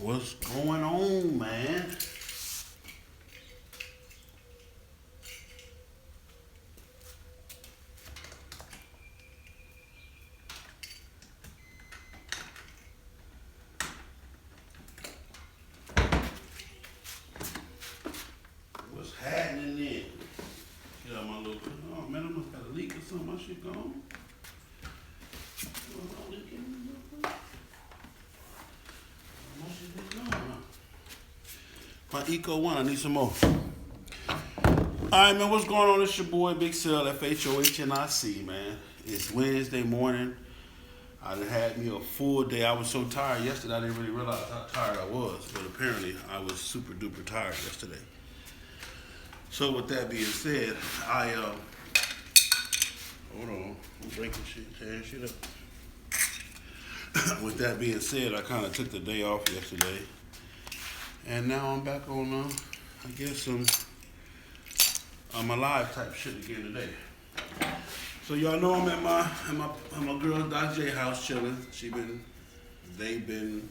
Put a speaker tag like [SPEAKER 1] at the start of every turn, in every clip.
[SPEAKER 1] What's going on, man? What's happening then? Get out my little. Oh man, I must got a leak or something. My shit gone. Oh, leaking. My shit is gone. My Eco One. I need some more. All right, man. What's going on? It's your boy Big Cell FHOHNIC, man. It's Wednesday morning. I done had me a full day. I was so tired yesterday. I didn't really realize how tired I was, but apparently I was super duper tired yesterday. So with that being said, I hold on, I'm breaking shit, tearing shit up. With that being said, I kind of took the day off yesterday, and now I'm back on, I guess my live type shit again today. So y'all know I'm at my girl Doc J house chilling. They've been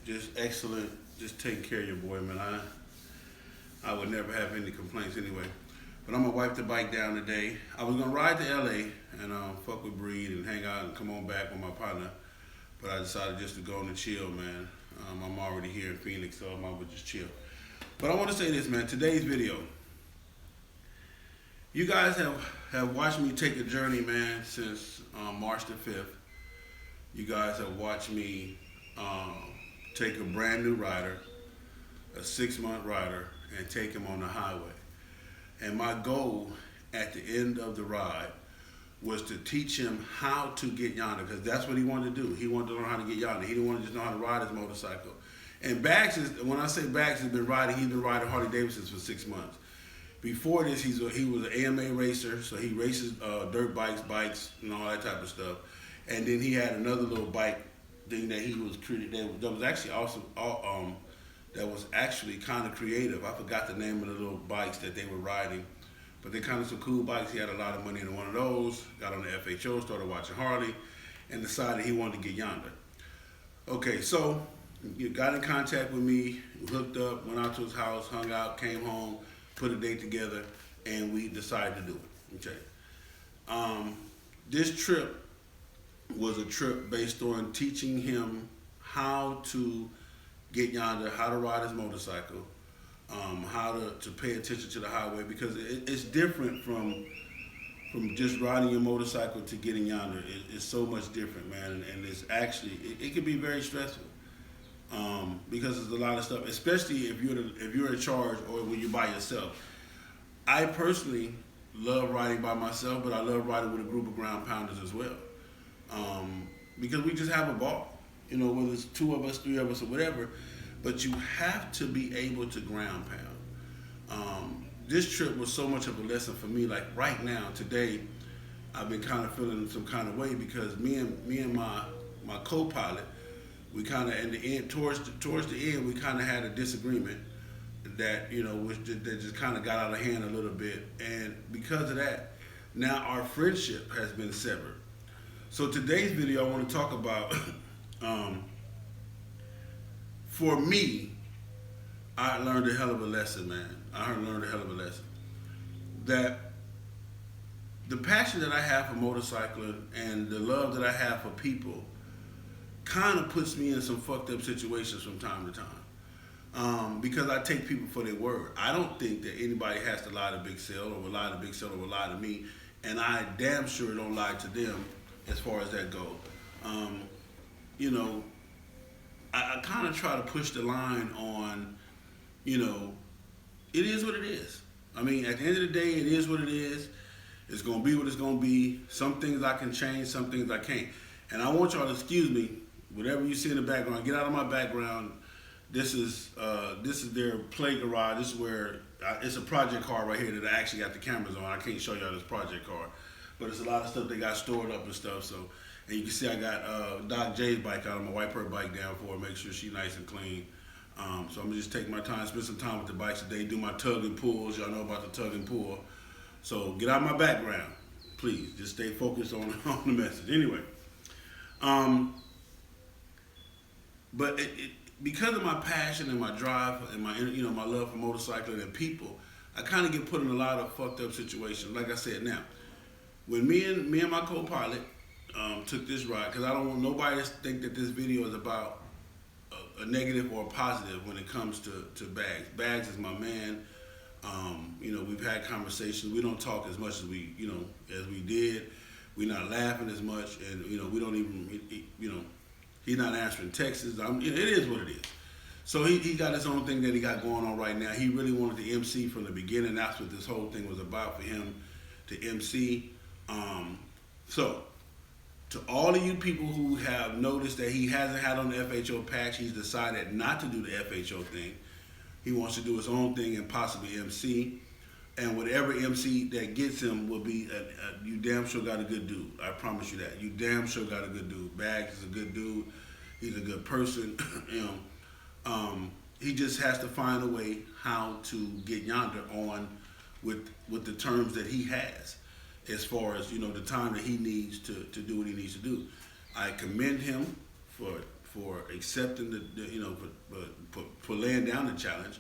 [SPEAKER 1] just excellent, just taking care of your boy, man. I would never have any complaints anyway. But I'm gonna wipe the bike down today. I was gonna ride to LA and fuck with Breed and hang out and come on back with my partner. But I decided just to go and chill, man. I'm already here in Phoenix, so I'm gonna just chill. But I want to say this, man. Today's video, you guys have watched me take a journey, man, since March the 5th. You guys have watched me take a brand new rider, a 6-month rider, and take him on the highway. And my goal at the end of the ride was to teach him how to get yonder, because that's what he wanted to do. He wanted to learn how to get yonder. He didn't want to just know how to ride his motorcycle. And when I say Bax has been riding, he's been riding Harley Davidsons for 6 months. Before this, he was an AMA racer, so he races dirt bikes, and all that type of stuff. And then he had another little bike thing that he was created that was actually awesome. That was actually kind of creative. I forgot the name of the little bikes that they were riding, but they're kind of some cool bikes. He had a lot of money in one of those, got on the FHO, started watching Harley, and decided he wanted to get yonder. Okay, so you got in contact with me, hooked up, went out to his house, hung out, came home, put a date together, and we decided to do it. Okay. This trip was a trip based on teaching him how to get yonder, how to ride his motorcycle, how to pay attention to the highway, because it's different from just riding your motorcycle to getting yonder. It's so much different, man, and it's actually it can be very stressful because there's a lot of stuff, especially if you're in charge or when you're by yourself. I personally love riding by myself, but I love riding with a group of ground pounders as well, because we just have a ball. You know, whether it's 2 of us, 3 of us, or whatever, but you have to be able to ground pound. This trip was so much of a lesson for me. Like right now, today, I've been kind of feeling some kind of way because me and my co-pilot, we kind of in the end towards the end, we kind of had a disagreement that that just kind of got out of hand a little bit, and because of that, now our friendship has been severed. So today's video, I want to talk about. For me, I learned a hell of a lesson, man. I learned a hell of a lesson. That the passion that I have for motorcycling and the love that I have for people kind of puts me in some fucked up situations from time to time. Because I take people for their word. I don't think that anybody has to lie to Big Cell or will lie to Big Cell or will lie to me. And I damn sure don't lie to them as far as that goes. I kind of try to push the line on, it is what it is. I mean, at the end of the day, it is what it is. It's going to be what it's going to be. Some things I can change, some things I can't. And I want y'all to excuse me, whatever you see in the background, get out of my background. This is their play garage. This is where, it's a project car right here that I actually got the cameras on. I can't show y'all this project car. But it's a lot of stuff they got stored up and stuff, so. And you can see I got Doc J's bike out. I'm gonna wipe her bike down for her, make sure she's nice and clean. So I'm gonna just take my time, spend some time with the bikes today, do my tug and pulls. Y'all know about the tug and pull. So get out of my background, please. Just stay focused on the message. Anyway, But because of my passion and my drive and my my love for motorcycling and people, I kind of get put in a lot of fucked up situations. Like I said, now when me and my co-pilot took this ride, because I don't want nobody to think that this video is about a negative or a positive when it comes to Bags. Bags is my man. We've had conversations. We don't talk as much as we did. We're not laughing as much, and we don't even he's not answering texts. It is what it is. So he got his own thing that he got going on right now. He really wanted to MC from the beginning. That's what this whole thing was about for him to MC. So to all of you people who have noticed that he hasn't had on the FHO patch, he's decided not to do the FHO thing. He wants to do his own thing and possibly MC. And whatever MC that gets him will be, you damn sure got a good dude. I promise you that. You damn sure got a good dude. Bags is a good dude. He's a good person. He just has to find a way how to get Yonder on with the terms that he has, as far as the time that he needs to do what he needs to do. I commend him for accepting for laying down the challenge.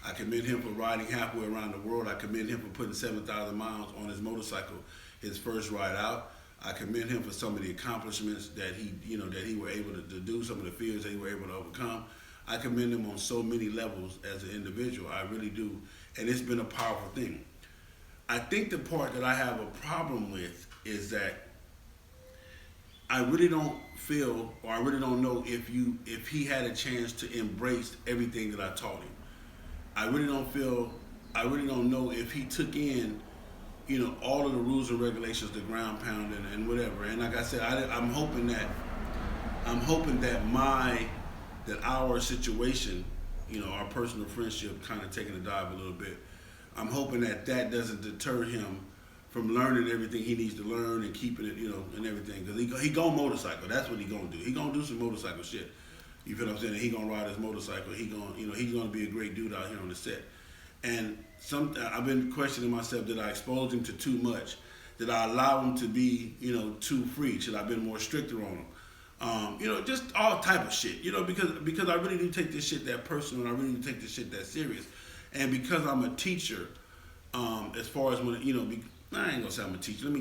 [SPEAKER 1] I commend him for riding halfway around the world. I commend him for putting 7,000 miles on his motorcycle, his first ride out. I commend him for some of the accomplishments that he were able to do, some of the fears that he were able to overcome. I commend him on so many levels as an individual. I really do. And it's been a powerful thing. I think the part that I have a problem with is that I really don't feel, or I really don't know if he had a chance to embrace everything that I taught him. I really don't know if he took in, all of the rules and regulations, the ground pound and whatever. And like I said, I'm hoping that our situation, our personal friendship kind of taking a dive a little bit. I'm hoping that doesn't deter him from learning everything he needs to learn and keeping it, and everything. Because he gonna motorcycle. That's what he gonna do. He gonna do some motorcycle shit. You feel what I'm saying? He gonna ride his motorcycle. He's gonna be a great dude out here on the set. And I've been questioning myself, did I expose him to too much? Did I allow him to be, too free? Should I have been more stricter on him? Just all type of shit. Because I really do take this shit that personal, and I really do take this shit that serious. And because I'm a teacher, as far as when, I ain't gonna say I'm a teacher. Let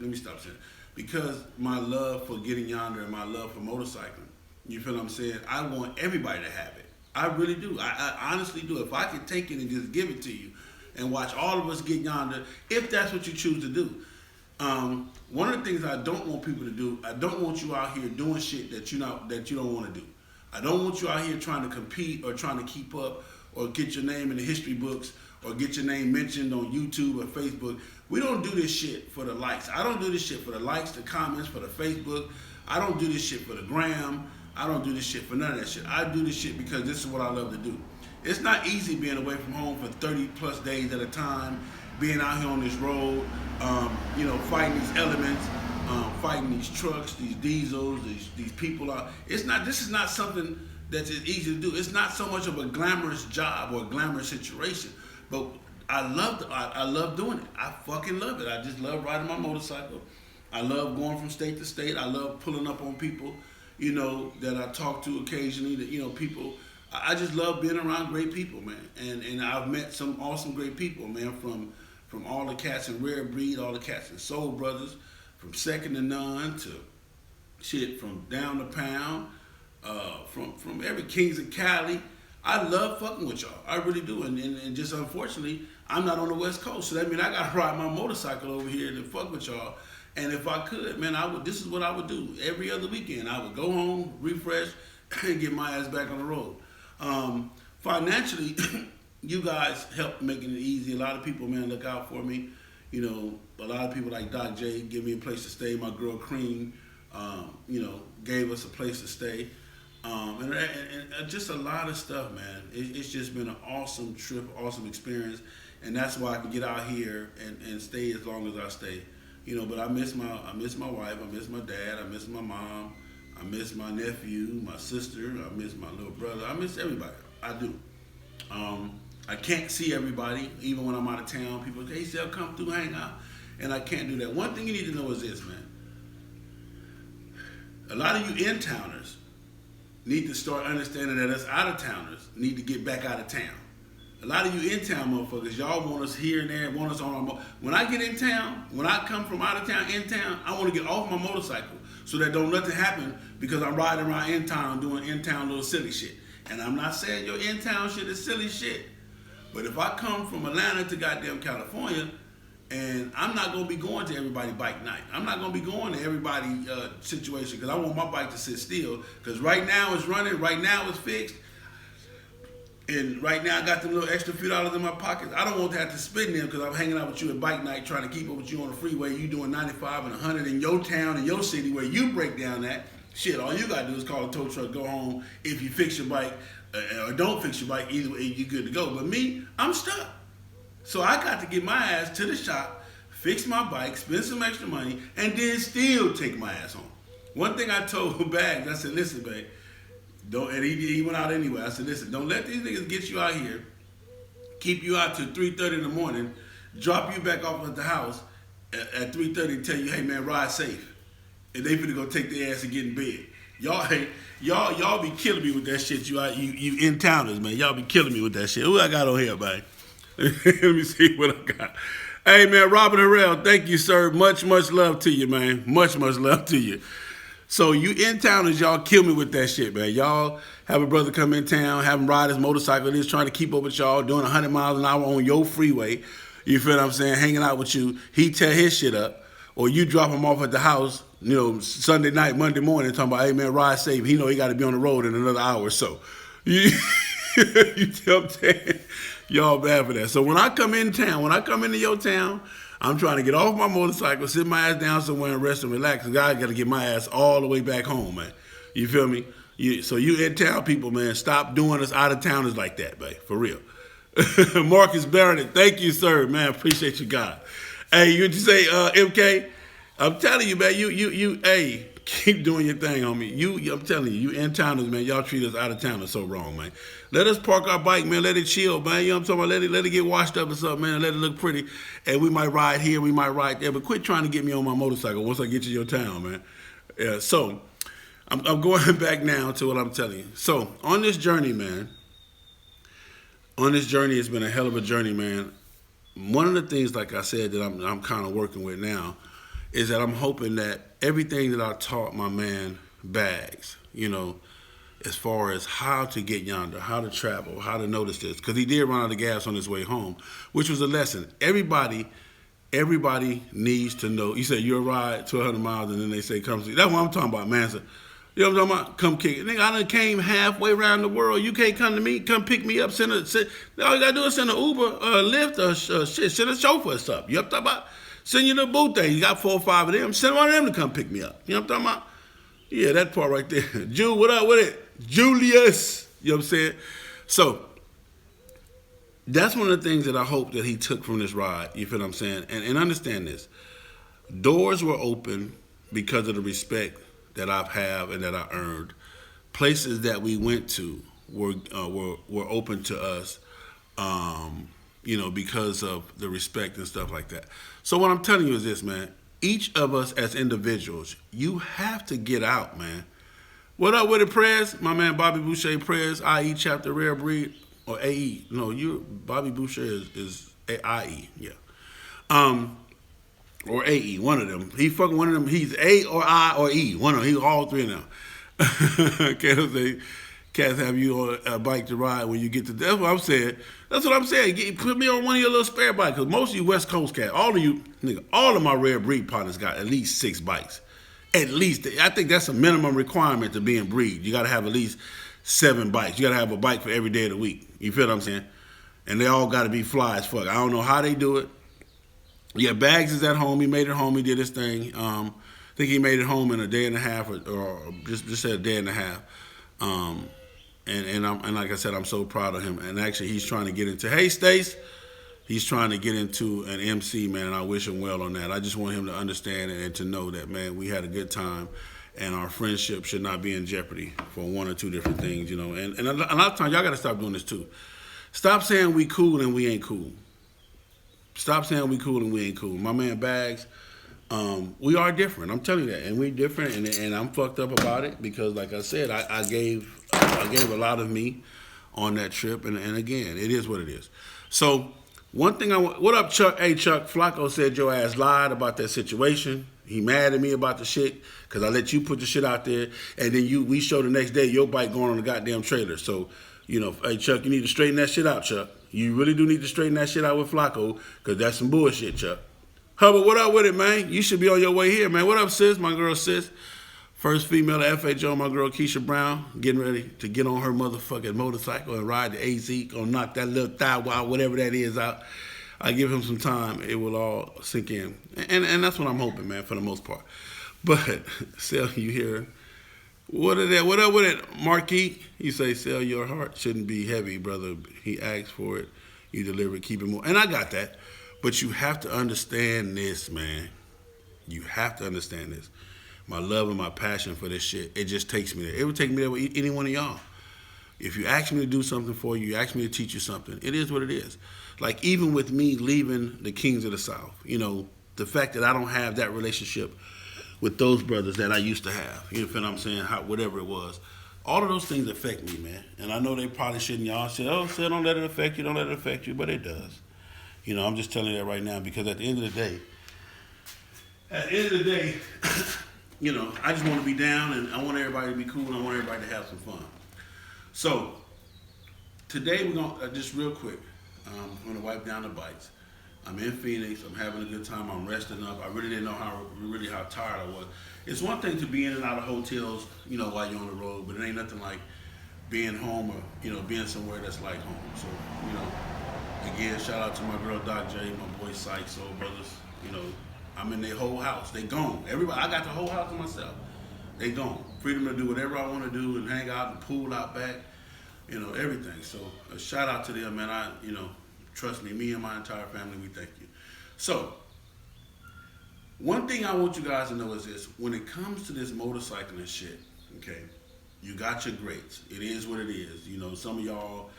[SPEAKER 1] me stop saying it. Because my love for getting Yonder and my love for motorcycling, you feel what I'm saying? I want everybody to have it. I really do. I honestly do. If I could take it and just give it to you and watch all of us get Yonder, if that's what you choose to do. One of the things I don't want people to do, I don't want you out here doing shit that you don't want to do. I don't want you out here trying to compete or trying to keep up or get your name in the history books or get your name mentioned on YouTube or Facebook. We don't do this shit for the likes. I don't do this shit for the likes, the comments, for the Facebook. I don't do this shit for the gram. I don't do this shit for none of that shit. I do this shit because this is what I love to do. It's not easy being away from home for 30 plus days at a time, being out here on this road, fighting these elements, fighting these trucks, these diesels, these people out. This is not something that's easy to do. It's not so much of a glamorous job or a glamorous situation, but I love doing it. I fucking love it. I just love riding my motorcycle. I love going from state to state. I love pulling up on people, that I talk to occasionally, that, people. I just love being around great people, man. And I've met some awesome great people, man, from all the cats in Rare Breed, all the cats in Soul Brothers, from Second to None to shit, from Down the Pound, from every Kings of Cali. I love fucking with y'all. I really do. And just unfortunately, I'm not on the West Coast. So that means I got to ride my motorcycle over here to fuck with y'all. And if I could, man, this is what I would do. Every other weekend, I would go home, refresh, and get my ass back on the road. Financially, you guys help making it easy. A lot of people, man, look out for me. A lot of people like Doc J give me a place to stay. My girl Cream, gave us a place to stay. And just a lot of stuff, man. It's just been an awesome trip, awesome experience. And that's why I can get out here and stay as long as I stay. But I miss my wife, I miss my dad, I miss my mom, I miss my nephew, my sister, I miss my little brother, I miss everybody. I do. I can't see everybody, even when I'm out of town. People say, hey, Sel, come through, hang out. And I can't do that. One thing you need to know is this, man. A lot of you in-towners need to start understanding that us out of towners need to get back out of town. A lot of you in town motherfuckers, y'all want us here and there, want us on our when I get in town, when I come from out of town, in town, I want to get off my motorcycle so that don't nothing happen because I'm riding around in town doing in town little silly shit. And I'm not saying your in town shit is silly shit. But if I come from Atlanta to goddamn California, and I'm not gonna be going to everybody bike night. I'm not gonna be going to everybody situation because I want my bike to sit still. Because right now it's running, right now it's fixed. And right now I got them little extra few dollars in my pocket. I don't want to have to spend them because I'm hanging out with you at bike night trying to keep up with you on the freeway. You doing 95 and 100 in your town, in your city where you break down at. Shit, all you got to do is call a tow truck, go home. If you fix your bike or don't fix your bike, either way, you're good to go. But me, I'm stuck. So I got to get my ass to the shop, fix my bike, spend some extra money, and then still take my ass home. One thing I told Bags, I said, listen, babe, don't, and he went out anyway. I said, listen, don't let these niggas get you out here, keep you out till 3:30 in the morning, drop you back off at the house at 3:30 and tell you, hey man, ride safe. And they finna go take their ass and get in bed. Y'all be killing me with that shit. You in towners, man. Y'all be killing me with that shit. Who I got on here, man? Let me see what I got. Hey man, Robert Harrell, thank you, sir. Much love to you, man. Much love to you. So you in towners, y'all kill me with that shit, man. Y'all have a brother come in town, have him ride his motorcycle, he's trying to keep up with y'all, doing 100 miles an hour on your freeway. You feel what I'm saying? Hanging out with you. He tear his shit up. Or you drop him off at the house, you know, Sunday night, Monday morning, talking about, hey man, ride safe. He know he got to be on the road in another hour or so. You know what I'm saying? Y'all bad for that. So when I come in town, when I come into your town, I'm trying to get off my motorcycle, sit my ass down somewhere and rest and relax. Cause I got to get my ass all the way back home, man. You feel me? So you in town people, man, stop doing us out of towners like that, man. For real. Marcus Barrett, thank you, sir, man. Appreciate you, God. Hey, you say, MK? I'm telling you, man. You. Hey, keep doing your thing, homie. I'm telling you, you in towners, man. Y'all treat us out of towners so wrong, man. Let us park our bike, man. Let it chill, man. You know what I'm talking about? Let it get washed up or something, man. Let it look pretty. And we might ride here, we might ride there, but quit trying to get me on my motorcycle once I get to your town, man. Yeah. So I'm going back now to what I'm telling you. So on this journey, man. On this journey, it's been a hell of a journey, man. One of the things, like I said, that I'm kind of working with now is that I'm hoping that everything that I taught my man Bags, you know, as far as how to get yonder, how to travel, how to notice this, because he did run out of gas on his way home, which was a lesson. Everybody needs to know. You say you'll ride 1,200 miles, and then they say, come see. That's what I'm talking about, man. So, you know what I'm talking about? Come kick it. Nigga, I done came halfway around the world. You can't come to me. Come pick me up. All you got to do is send an Uber, a Lyft, or send a chauffeur or something. You know what I'm talking about? Send you the booth thing. You got 4 or 5 of them. Send one of them to come pick me up. You know what I'm talking about? Yeah, that part right there. Jew, what up with it? Julius. You know what I'm saying? So, that's one of the things that I hope that he took from this ride. You feel what I'm saying? And understand this. Doors were open because of the respect that I've had and that I earned. Places that we went to were open to us, you know, because of the respect and stuff like that. So what I'm telling you is this, man. Each of us as individuals, you have to get out, man. What up with it, Prez? My man Bobby Boucher, Prez, IE chapter rare breed, or AE. No, Bobby Boucher is IE, yeah. Or AE, one of them. He fucking one of them. He's A or I or E. One of them. He's all 3 of them. Can't say cats have you on a bike to ride when you get to. That's what I'm saying. That's what I'm saying. Put me on one of your little spare bikes, because most of you West Coast cats, all of you, nigga, all of my rare breed partners got at least 6 bikes. At least, I think that's a minimum requirement to be in breed. You got to have at least 7 bikes. You got to have a bike for every day of the week. You feel what I'm saying? And they all got to be fly as fuck. I don't know how they do it. Yeah, Bags is at home. He made it home. He did his thing. I think he made it home in a day and a half, or just a day and a half. And like I said, I'm so proud of him. And actually, he's trying to get into. Hey, Stace. He's trying to get into an MC, man, and I wish him well on that. I just want him to understand and to know that, man, we had a good time, and our friendship should not be in jeopardy for 1 or 2 different things, you know. And a lot of times, y'all got to stop doing this too. Stop saying we cool and we ain't cool. Stop saying we cool and we ain't cool. My man Bags, we are different. I'm telling you that, and we different, and I'm fucked up about it because, like I said, I gave I gave a lot of me on that trip, and again, it is what it is. So one thing I want, what up, Chuck? Hey, Chuck, Flacco said your ass lied about that situation. He mad at me about the shit because I let you put the shit out there, and then we show the next day your bike going on the goddamn trailer. So, hey, Chuck, you need to straighten that shit out, Chuck. You really do need to straighten that shit out with Flacco because that's some bullshit, Chuck. Hubbard, what up with it, man? You should be on your way here, man. What up, sis? My girl, sis. First female to FHO, my girl Keisha Brown, getting ready to get on her motherfucking motorcycle and ride the AZ, gonna knock that little thigh wire, whatever that is, out. I give him some time, it will all sink in. And that's what I'm hoping, man, for the most part. But, Sell, you hear, what up with it, Marquis? You say, Sell, your heart shouldn't be heavy, brother. He asked for it, you deliver it, keep it moving. And I got that. But you have to understand this, man. You have to understand this. My love and my passion for this shit, it just takes me there. It would take me there with any one of y'all. If you ask me to do something for you, you ask me to teach you something, it is what it is. Like even with me leaving the Kings of the South, the fact that I don't have that relationship with those brothers that I used to have, you know what I'm saying, whatever it was, all of those things affect me, man. And I know they probably shouldn't. Y'all say, oh, say don't let it affect you, don't let it affect you, but it does. I'm just telling you that right now because at the end of the day, I just want to be down and I want everybody to be cool and I want everybody to have some fun. So, today we're going to, just real quick, I'm going to wipe down the bites. I'm in Phoenix, I'm having a good time, I'm resting up. I really didn't know how tired I was. It's one thing to be in and out of hotels, while you're on the road, but it ain't nothing like being home or, being somewhere that's like home. So, again, shout out to my girl Doc J, my boy Sykes, Soul Brothers, I'm in their whole house. They gone. Everybody, I got the whole house to myself. They gone. Freedom to do whatever I want to do and hang out and pool out back, everything. So a shout out to them, man. Trust me and my entire family, we thank you. So one thing I want you guys to know is this: when it comes to this motorcycling shit, okay, you got your greats. It is what it is. Some of y'all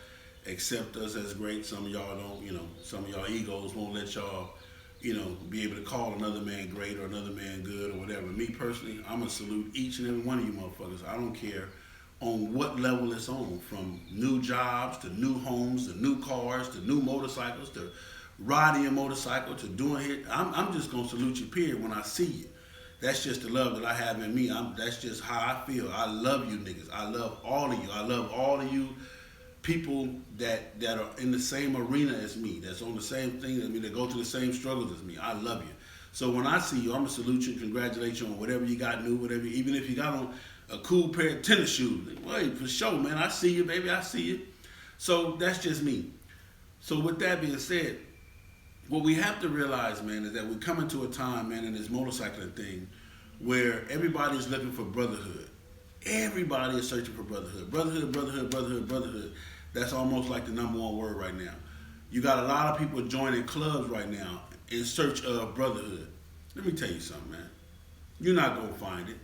[SPEAKER 1] accept us as great. Some of y'all don't. Some of y'all egos won't let y'all be able to call another man great or another man good or whatever. Me personally, I'm going to salute each and every one of you motherfuckers. I don't care on what level it's on, from new jobs to new homes to new cars to new motorcycles to riding your motorcycle to doing it. I'm just going to salute you, period, when I see you. That's just the love that I have in me. That's just how I feel. I love you niggas. I love all of you. I love all of you people that are in the same arena as me, that's on the same thing as me, that go through the same struggles as me. I love you. So when I see you, I'm going to salute you, congratulate you on whatever you got new, whatever, even if you got on a cool pair of tennis shoes. Wait, for sure, man. I see you, baby. I see you. So that's just me. So with that being said, what we have to realize, man, is that we're coming to a time, man, in this motorcycling thing where everybody's looking for brotherhood. Everybody is searching for brotherhood. Brotherhood. That's almost like the number one word right now. You got a lot of people joining clubs right now in search of brotherhood. Let me tell you something, man. You're not going to find it.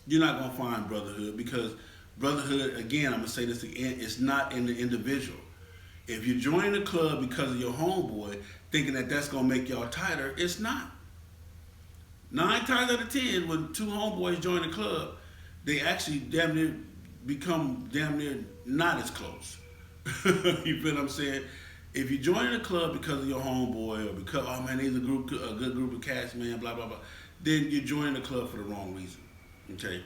[SPEAKER 1] You're not going to find brotherhood because brotherhood, again, I'm going to say this again, it's not in the individual. If you join the club because of your homeboy, thinking that that's going to make y'all tighter, it's not. 9 times out of 10, when two homeboys join the club, they actually damn near become not as close. You feel what I'm saying? If you join the club because of your homeboy or because, oh man, he's a good group of cats, man, blah, blah, blah, then you're joining the club for the wrong reason. Okay?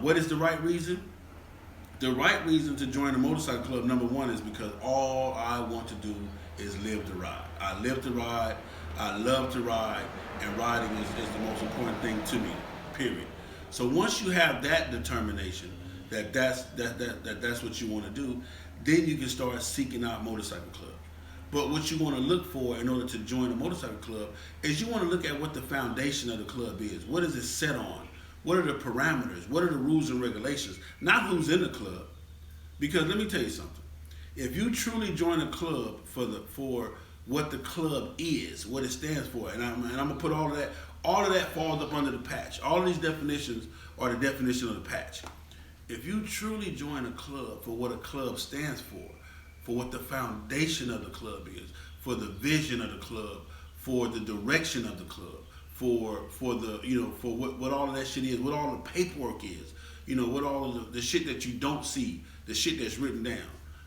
[SPEAKER 1] What is the right reason? The right reason to join a motorcycle club, number one, is because all I want to do is live to ride. I live to ride, I love to ride, and riding is the most important thing to me, period. So once you have that determination that's what you want to do, then you can start seeking out motorcycle clubs. But what you want to look for in order to join a motorcycle club is you want to look at what the foundation of the club is. What is it set on? What are the parameters? What are the rules and regulations? Not who's in the club. Because let me tell you something. If you truly join a club for what the club is, what it stands for, and I'm gonna put all of that falls up under the patch. All of these definitions are the definition of the patch. If you truly join a club for what a club stands for what the foundation of the club is, for the vision of the club, for the direction of the club, for the for what all of that shit is, what all the paperwork is, what all of the shit that you don't see, the shit that's written down,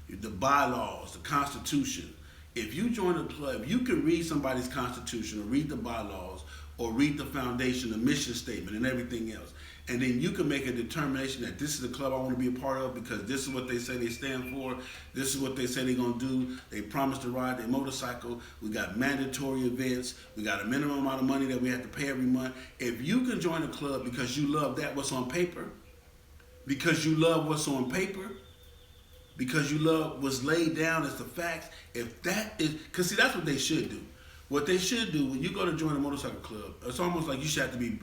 [SPEAKER 1] the bylaws, the Constitution. If you join a club, you can read somebody's Constitution or read the bylaws or read the foundation, the mission statement, and everything else. And then you can make a determination that this is the club I want to be a part of because this is what they say they stand for. This is what they say they're going to do. They promise to ride their motorcycle. We got mandatory events. We got a minimum amount of money that we have to pay every month. If you can join a club because you love what's on paper, because you love what's on paper, because you love what's laid down as the facts, if that is, because see, that's what they should do. What they should do when you go to join a motorcycle club, it's almost like you should have to be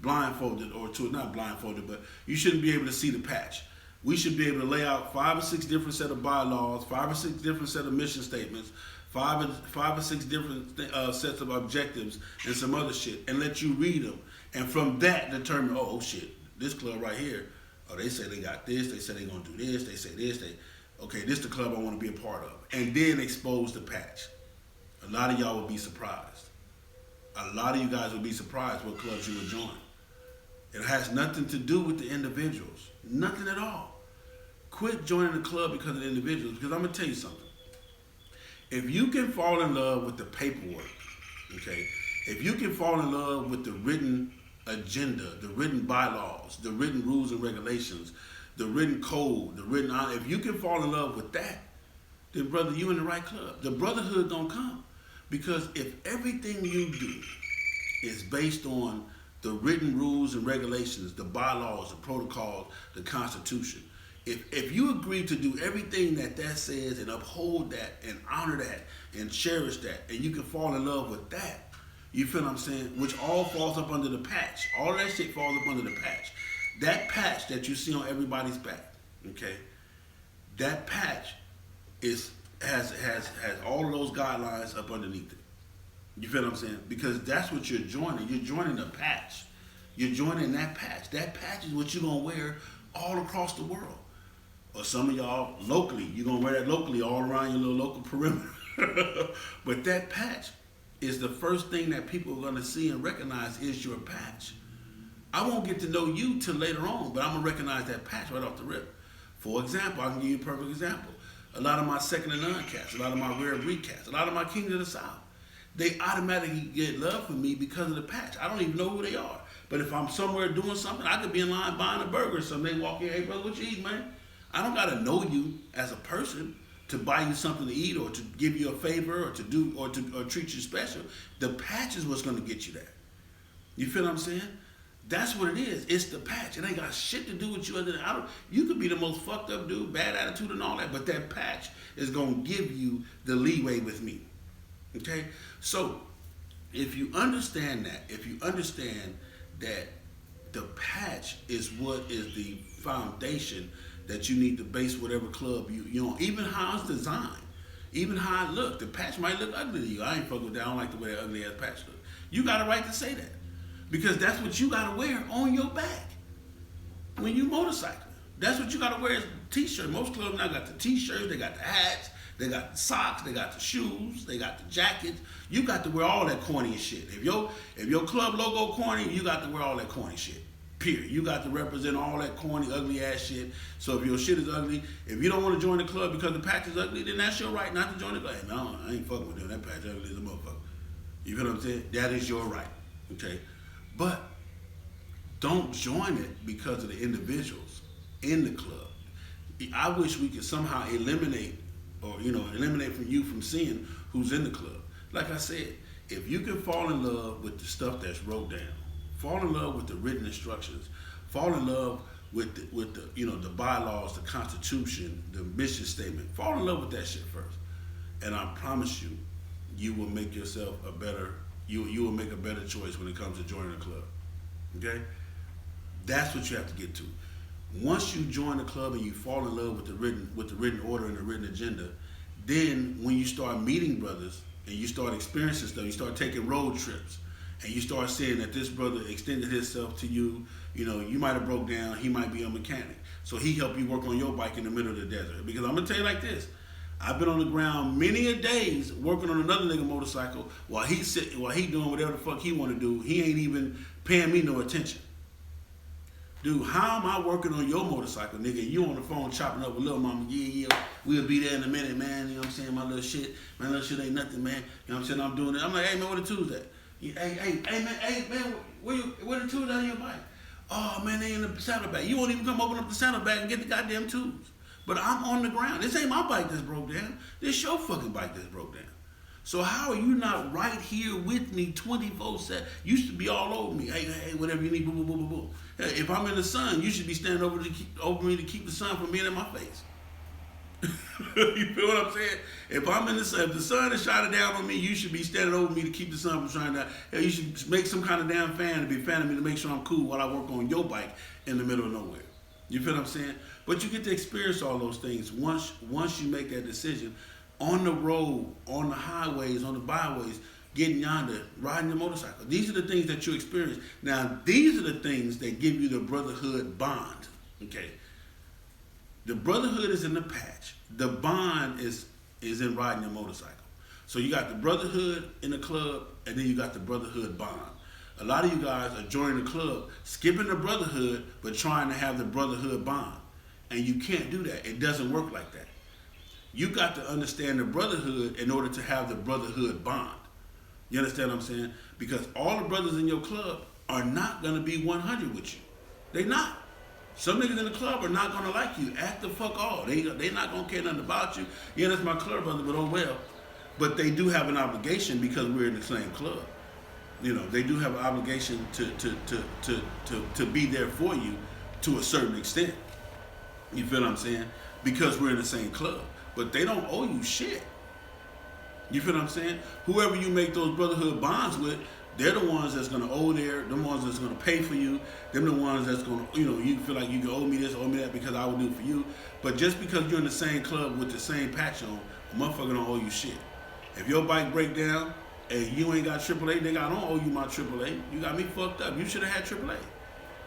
[SPEAKER 1] blindfolded, or not blindfolded, but you shouldn't be able to see the patch. We should be able to lay out 5 or 6 different set of bylaws, 5 or 6 different set of mission statements, five or six different sets of objectives, and some other shit, and let you read them. And from that, determine, oh shit, this club right here, oh, they say they got this, they say they gonna do this, they say this, okay, this the club I want to be a part of. And then expose the patch. A lot of y'all would be surprised. A lot of you guys would be surprised what clubs you would join. It has nothing to do with the individuals. Nothing at all. Quit joining the club because of the individuals, because I'm going to tell you something. If you can fall in love with the paperwork, okay, if you can fall in love with the written agenda, the written bylaws, the written rules and regulations, the written code, the written honor, if you can fall in love with that, then brother, you in the right club. The brotherhood don't come. Because if everything you do is based on the written rules and regulations, the bylaws, the protocols, the Constitution, if you agree to do everything that says and uphold that and honor that and cherish that, and you can fall in love with that, you feel what I'm saying? Which all falls up under the patch. All that shit falls up under the patch. That patch that you see on everybody's back, okay? That patch has all of those guidelines up underneath it. You feel what I'm saying? Because that's what you're joining. You're joining a patch. You're joining that patch. That patch is what you're going to wear all across the world. Or some of y'all locally, you're going to wear that locally all around your little local perimeter. But that patch is the first thing that people are going to see and recognize is your patch. I won't get to know you till later on, but I'm going to recognize that patch right off the rip. For example, I can give you a perfect example. A lot of my second and none cats, a lot of my rare breed cats, a lot of my Kings of the South, they automatically get love from me because of the patch. I don't even know who they are. But if I'm somewhere doing something, I could be in line buying a burger or something. They walk in, hey brother, what you eat, man? I don't gotta know you as a person to buy you something to eat or to give you a favor or to do or treat you special. The patch is what's gonna get you there. You feel what I'm saying? That's what it is. It's the patch. It ain't got shit to do with you other than you could be the most fucked up dude, bad attitude and all that, but that patch is gonna give you the leeway with me. Okay? So if you understand that the patch is what is the foundation that you need to base whatever club you on, even how it's designed, even how it look. The patch might look ugly to you. I ain't fucking with that. I don't like the way that ugly ass patch look. You got a right to say that. Because that's what you gotta wear on your back when you motorcycle. That's what you gotta wear is t-shirt. Most clubs now got the t-shirts, they got the hats, they got the socks, they got the shoes, they got the jackets. You got to wear all that corny shit. If your club logo corny, you got to wear all that corny shit. Period. You got to represent all that corny, ugly ass shit. So if your shit is ugly, if you don't want to join the club because the patch is ugly, then that's your right not to join the club. Hey, man, I ain't fucking with them. That patch ugly as a motherfucker. You feel what I'm saying? That is your right. Okay? But don't join it because of the individuals in the club. I wish we could somehow eliminate from you from seeing who's in the club. Like I said, if you can fall in love with the stuff that's wrote down, fall in love with the written instructions, fall in love with the bylaws, the Constitution, the mission statement, fall in love with that shit first. And I promise you, you will make yourself you will make a better choice when it comes to joining a club. Okay? That's what you have to get to. Once you join the club and you fall in love with the written order and the written agenda, then when you start meeting brothers and you start experiencing stuff, you start taking road trips, and you start seeing that this brother extended himself to you. You might have broke down, he might be a mechanic, so he helped you work on your bike in the middle of the desert. Because I'm gonna tell you like this, I've been on the ground many a days working on another nigga motorcycle while he doing whatever the fuck he want to do. He ain't even paying me no attention. Dude, how am I working on your motorcycle, nigga? You on the phone chopping up with little mama. Yeah, we'll be there in a minute, man. You know what I'm saying? My little shit ain't nothing, man. You know what I'm saying? I'm doing it. I'm like, hey, man, where the tools at? Hey, man, where the tools out of your bike? Oh, man, they in the saddlebag. You won't even come open up the saddlebag and get the goddamn tools. But I'm on the ground. This ain't my bike that's broke down. This your fucking bike that's broke down. So how are you not right here with me 24/7? You should be all over me. Hey, whatever you need, boom, boom, boom, boom, boom. Hey, if I'm in the sun, you should be standing over me to keep the sun from being in my face. You feel what I'm saying? If the sun is shining down on me, you should be standing over me to keep the sun from shining down. Hell, you should make some kind of damn fan to be fanning me to make sure I'm cool while I work on your bike in the middle of nowhere. You feel what I'm saying? But you get to experience all those things once you make that decision. On the road, on the highways, on the byways, getting yonder, riding your motorcycle. These are the things that you experience. Now, these are the things that give you the brotherhood bond. Okay. The brotherhood is in the patch. The bond is in riding your motorcycle. So you got the brotherhood in the club, and then you got the brotherhood bond. A lot of you guys are joining the club, skipping the brotherhood, but trying to have the brotherhood bond. And you can't do that. It doesn't work like that. You got to understand the brotherhood in order to have the brotherhood bond. You understand what I'm saying? Because all the brothers in your club are not going to be 100 with you. They not. Some niggas in the club are not going to like you. Act the fuck off. They not going to care nothing about you. Yeah, that's my club brother, but oh well. But they do have an obligation because we're in the same club. You know, they do have an obligation to be there for you to a certain extent. You feel what I'm saying? Because we're in the same club. But they don't owe you shit. You feel what I'm saying? Whoever you make those brotherhood bonds with, they're the ones that's gonna owe them ones that's gonna pay for you, them the ones that's gonna, you feel like you can owe me this, owe me that because I will do it for you. But just because you're in the same club with the same patch on, a motherfucker don't owe you shit. If your bike break down and you ain't got AAA, nigga, I don't owe you my AAA. You got me fucked up. You should have had AAA.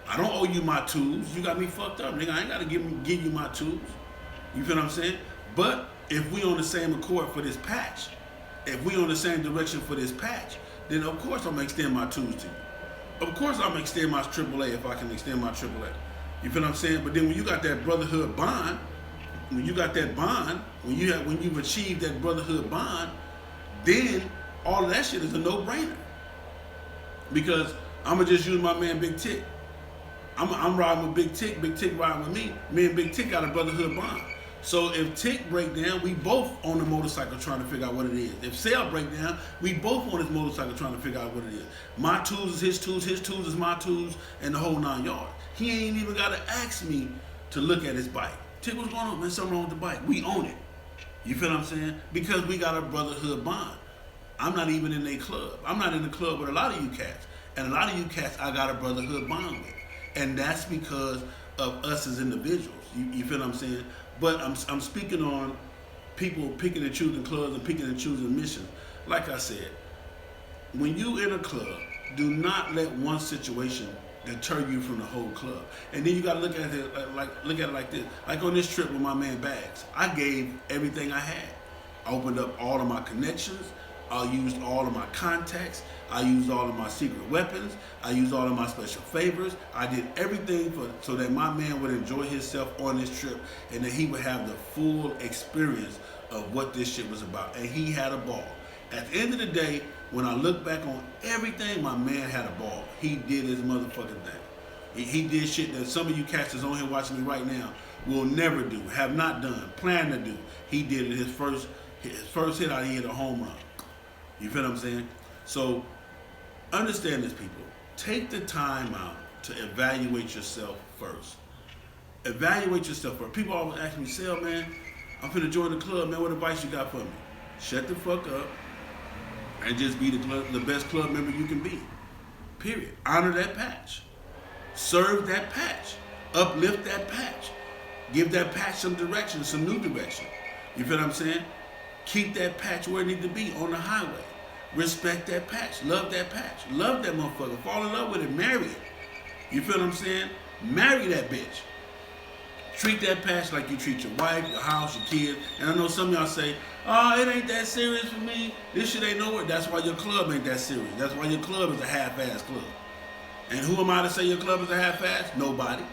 [SPEAKER 1] I don't owe you my tools. You got me fucked up, nigga. I ain't gotta give you my tools. You feel what I'm saying? But if we on the same accord for this patch, if we on the same direction for this patch, then of course I'm gonna extend my tools to you. Of course I'm gonna extend my AAA if I can extend my AAA. You feel what I'm saying? But then when you got that brotherhood bond, when you've achieved that brotherhood bond, then all of that shit is a no-brainer. Because I'm gonna just use my man Big Tick. I'm riding with Big Tick riding with me. Me and Big Tick got a brotherhood bond. So if Tick break down, we both on the motorcycle trying to figure out what it is. If Sale break down, we both on his motorcycle trying to figure out what it is. My tools is his tools is my tools, and the whole 9 yards. He ain't even gotta ask me to look at his bike. Tick, what's going on, man? Something wrong with the bike. We own it. You feel what I'm saying? Because we got a brotherhood bond. I'm not even in a club. I'm not in the club with a lot of you cats. And a lot of you cats I got a brotherhood bond with. And that's because of us as individuals. You feel what I'm saying? But I'm speaking on people picking and choosing clubs and picking and choosing missions. Like I said, when you in a club, do not let one situation deter you from the whole club. And then you gotta look at it like this. Like on this trip with my man Bags, I gave everything I had. I opened up all of my connections. I used all of my contacts. I used all of my secret weapons. I used all of my special favors. I did everything so that my man would enjoy himself on this trip and that he would have the full experience of what this shit was about. And he had a ball. At the end of the day, when I look back on everything, my man had a ball. He did his motherfucking thing. He did shit that some of you cats that's on here watching me right now will never do, have not done, plan to do. He did it. His first hit out, he hit a home run. You feel what I'm saying? So understand this, people. Take the time out to evaluate yourself first. Evaluate yourself first. People always ask me, Sale, man, I'm finna join the club, man. What advice you got for me? Shut the fuck up and just be the best club member you can be. Period. Honor that patch. Serve that patch. Uplift that patch. Give that patch some direction, some new direction. You feel what I'm saying? Keep that patch where it needs to be, on the highway. Respect that patch. Love that patch. Love that motherfucker. Fall in love with it. Marry it. You feel what I'm saying? Marry that bitch. Treat that patch like you treat your wife, your house, your kids. And I know some of y'all say, oh, it ain't that serious for me. This shit ain't nowhere. That's why your club ain't that serious. That's why your club is a half-ass club. And who am I to say your club is a half-ass? Nobody.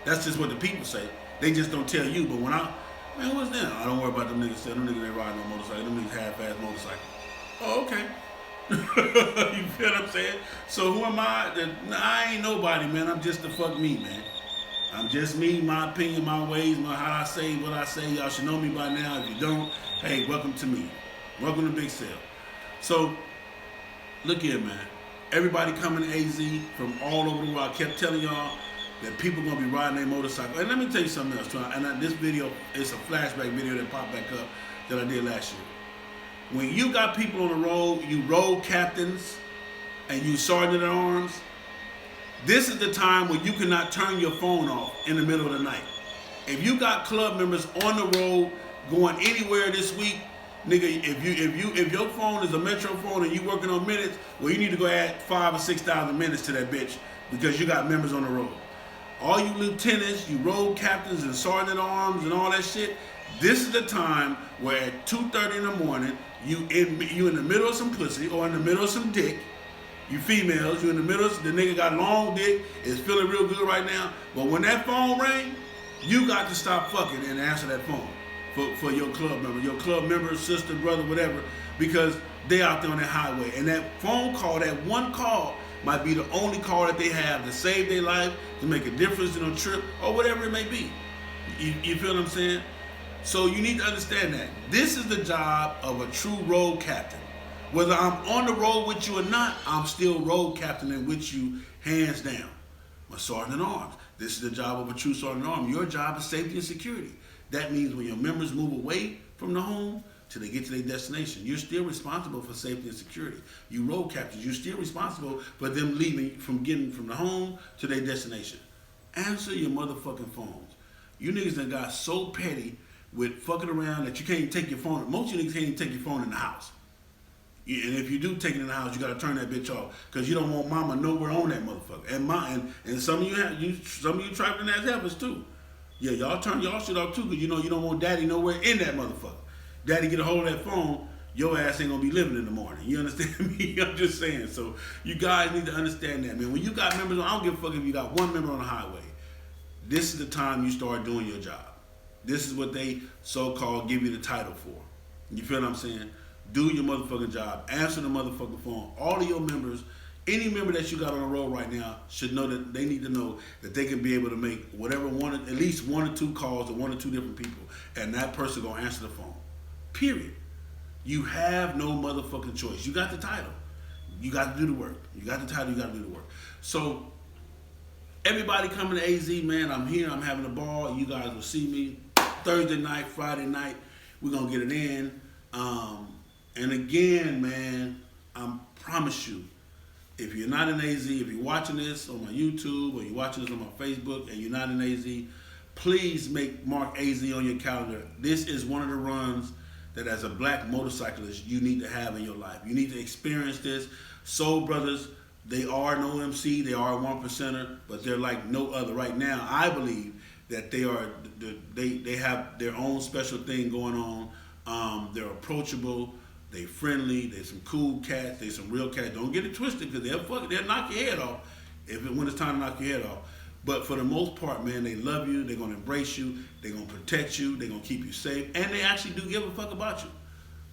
[SPEAKER 1] That's just what the people say. They just don't tell you. But when man, what's that? I don't worry about them niggas. Them niggas ain't riding no motorcycle. Them niggas half-ass motorcycle. Oh, okay. You feel what I'm saying? So who am I? I ain't nobody, man. I'm just the fuck me, man. I'm just me, my opinion, my ways, how I say what I say. Y'all should know me by now. If you don't, hey, welcome to me. Welcome to Big Sale. So, look here, man. Everybody coming to AZ from all over the world. I kept telling y'all that people gonna be riding their motorcycle. And let me tell you something else, too. And this video is a flashback video that popped back up that I did last year. When you got people on the road, you road captains and you sergeant at arms, this is the time when you cannot turn your phone off in the middle of the night. If you got club members on the road going anywhere this week, nigga, if your phone is a Metro phone and you working on minutes, well, you need to go add 5,000 or 6,000 minutes to that bitch because you got members on the road. All you lieutenants, you road captains and sergeant at arms and all that shit, this is the time where at 2:30 in the morning, you in the middle of some pussy or in the middle of some dick. You females, you in the middle, the nigga got long dick, is feeling real good right now. But when that phone rang, you got to stop fucking and answer that phone for your club member, sister, brother, whatever, because they out there on that highway. And that phone call, that one call, might be the only call that they have to save their life, to make a difference in a trip, or whatever it may be. You feel what I'm saying? So you need to understand that. This is the job of a true road captain. Whether I'm on the road with you or not, I'm still road captaining with you, hands down. My sergeant at arms. This is the job of a true sergeant at arms. Your job is safety and security. That means when your members move away from the home till they get to their destination, you're still responsible for safety and security. You road captains, you're still responsible for them leaving from getting from the home to their destination. Answer your motherfucking phones. You niggas done got so petty with fucking around that you can't even take your phone. Most of you niggas can't even take your phone in the house. And if you do take it in the house, you gotta turn that bitch off because you don't want mama nowhere on that motherfucker. And some of you trifling ass helpers too. Yeah, y'all turn y'all shit off too because you know you don't want daddy nowhere in that motherfucker. Daddy get a hold of that phone, your ass ain't gonna be living in the morning. You understand me? I'm just saying. So you guys need to understand that, man. When you got members, I don't give a fuck if you got one member on the highway. This is the time you start doing your job. This is what they so-called give you the title for. You feel what I'm saying? Do your motherfucking job. Answer the motherfucking phone. All of your members, any member that you got on the road right now should know that they need to know that they can be able to make whatever at least one or two calls to one or two different people, and that person gonna answer the phone. Period. You have no motherfucking choice. You got the title. You got to do the work. You got the title. You got to do the work. So everybody coming to AZ, man. I'm here. I'm having a ball. You guys will see me Thursday night, Friday night. We're gonna get it in. And again, man, I promise you, if you're not in AZ, if you're watching this on my YouTube or you're watching this on my Facebook and you're not in AZ, please mark AZ on your calendar. This is one of the runs that as a black motorcyclist you need to have in your life. You need to experience this. Soul Brothers, they are no MC, they are a 1%er, but they're like no other. Right now, I believe that they have their own special thing going on. They're approachable. They friendly. There's some cool cats. There's some real cats. Don't get it twisted because they'll knock your head off when it's time to knock your head off. But for the most part, man, they love you. They're gonna embrace you. They're gonna protect you. They're gonna keep you safe, and they actually do give a fuck about you.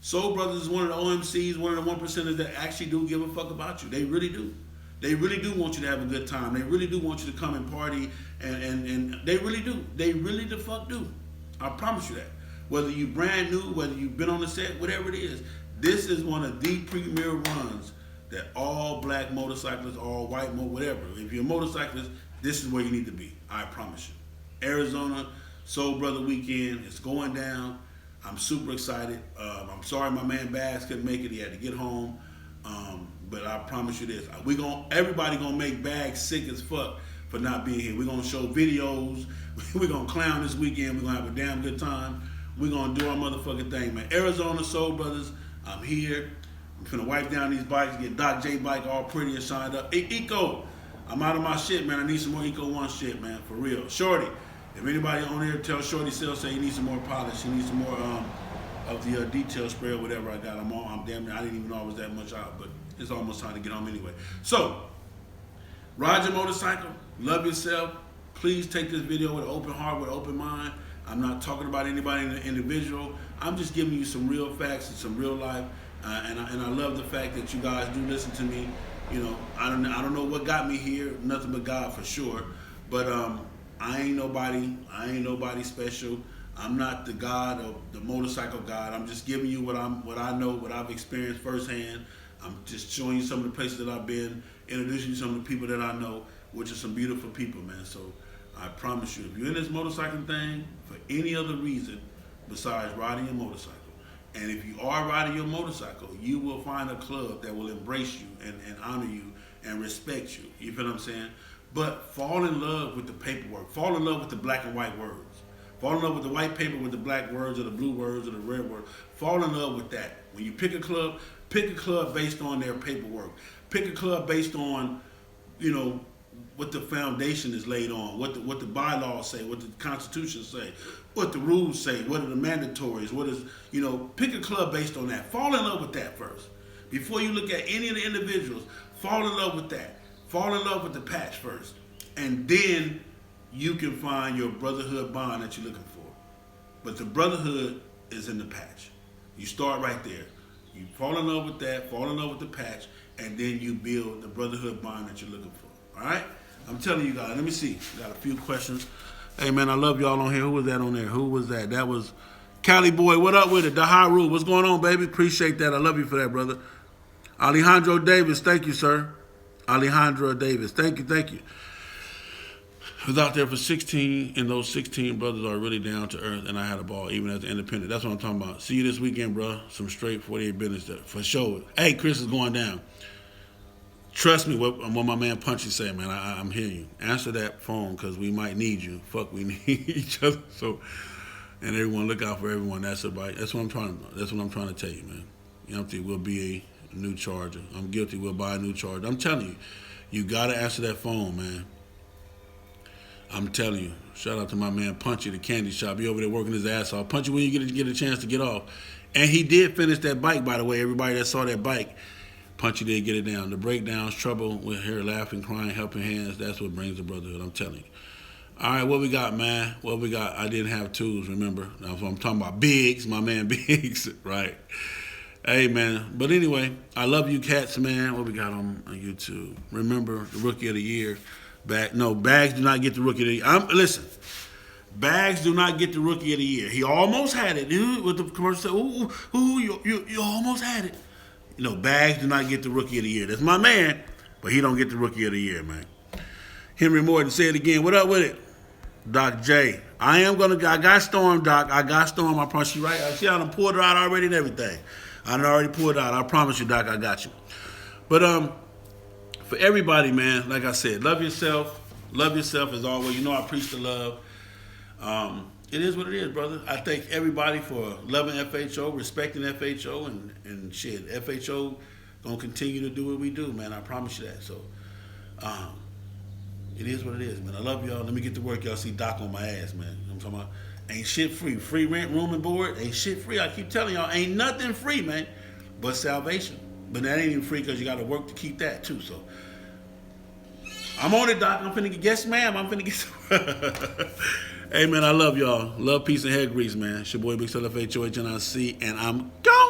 [SPEAKER 1] Soul Brothers is one of the OMCs, one of the 1%ers that actually do give a fuck about you. They really do. They really do want you to have a good time. They really do want you to come and party, and they really do. They really the fuck do. I promise you that. Whether you brand new, whether you've been on the set, whatever it is, this is one of the premier runs that all black motorcyclists, all white, whatever. If you're a motorcyclist, this is where you need to be. I promise you. Arizona Soul Brother Weekend is going down. I'm super excited. I'm sorry my man Bass couldn't make it. He had to get home. But I promise you this: everybody gonna make Bags sick as fuck for not being here. We're gonna show videos. We're gonna clown this weekend. We're gonna have a damn good time. We're gonna do our motherfucking thing, man. Arizona Soul Brothers, I'm here. I'm finna wipe down these bikes, get Doc J bike all pretty and shined up. Hey, Eco, I'm out of my shit, man. I need some more Eco One shit, man, for real. Shorty, if anybody on here tell Shorty Sales say he needs some more polish, he needs some more of the detail spray or whatever I got. I'm damn near, I didn't even know I was that much out, but it's almost time to get home anyway. So, Ride your motorcycle. Love yourself. Please take this video with an open heart, with an open mind. I'm not talking about anybody individual. I'm just giving you some real facts and some real life. And I love the fact that you guys do listen to me. You know, I don't know what got me here. Nothing but God for sure. But I ain't nobody special. I'm not the God of the motorcycle God. I'm just giving you what I know, what I've experienced firsthand. I'm just showing you some of the places that I've been, introducing you to some of the people that I know, which are some beautiful people, man. So I promise you, if you're in this motorcycle thing for any other reason besides riding your motorcycle, and if you are riding your motorcycle, you will find a club that will embrace you and honor you and respect you. You feel what I'm saying? But fall in love with the paperwork. Fall in love with the black and white words. Fall in love with the white paper with the black words or the blue words or the red words. Fall in love with that. When you pick a club based on their paperwork. Pick a club based on, you know, what the foundation is laid on, what the bylaws say, what the Constitution say, what the rules say, what are the mandatories, what is, you know, pick a club based on that. Fall in love with that first. Before you look at any of the individuals, fall in love with that. Fall in love with the patch first. And then you can find your brotherhood bond that you're looking for. But the brotherhood is in the patch. You start right there. You fall in love with that, fall in love with the patch, and then you build the brotherhood bond that you're looking for. All right? I'm telling you guys. Let me see. Got a few questions. Hey, man, I love y'all on here. Who was that on there? Who was that? That was Cali Boy. What up with it? Daharu. What's going on, baby? Appreciate that. I love you for that, brother. Alejandro Davis. Thank you, sir. Alejandro Davis. Thank you, thank you. I was out there for 16, and those 16 brothers are really down to earth, and I had a ball, even as an independent. That's what I'm talking about. See you this weekend, bro. Some straight 48 business there, for sure. Hey, Chris is going down. Trust me, what my man Punchy said, man. I'm hearing you. Answer that phone, because we might need you. Fuck, we need each other. So, and everyone, look out for everyone. That's what I'm trying to tell you, man. You know what I'm saying? We'll be a new Charger. I'm guilty. We'll buy a new Charger. I'm telling you, you gotta answer that phone, man. I'm telling you, shout out to my man Punchy, the candy shop. He over there working his ass off. Punchy when you get a chance to get off. And he did finish that bike, by the way. Everybody that saw that bike, Punchy did get it down. The breakdowns, trouble with her laughing, crying, helping hands, that's what brings the brotherhood, I'm telling you. All right, what we got, man? What we got? I didn't have tools, remember? That's what I'm talking about. Biggs, my man Biggs, right? Hey, man. But anyway, I love you cats, man. What we got on YouTube? Remember the Rookie of the Year. Bags do not get the Rookie of the Year. Listen, Bags do not get the Rookie of the Year. He almost had it, dude, with the commercial. You almost had it. You know, Bags do not get the Rookie of the Year. That's my man, but he don't get the Rookie of the Year, man. Henry Morton, say it again. What up with it? Doc J. I got Storm, Doc. I got Storm. I promise you, right? I see I done pulled her out already and everything. I done already pulled her out. I promise you, Doc, I got you. But, for everybody, man, like I said, love yourself. Love yourself as always. You know I preach the love. It is what it is, brother. I thank everybody for loving FHO, respecting FHO, and shit. FHO gonna continue to do what we do, man. I promise you that. So, it is what it is, man. I love y'all. Let me get to work. Y'all see Doc on my ass, man. You know what I'm talking about? Ain't shit free. Free rent, room and board, ain't shit free. I keep telling y'all, ain't nothing free, man, but salvation. But that ain't even free because you got to work to keep that too. So I'm on it, Doc. I'm finna get, yes, ma'am. I'm finna get. Hey, man, I love y'all. Love, peace, and hair grease, man. It's your boy Big Cell FHOHNIC, and I'm gone.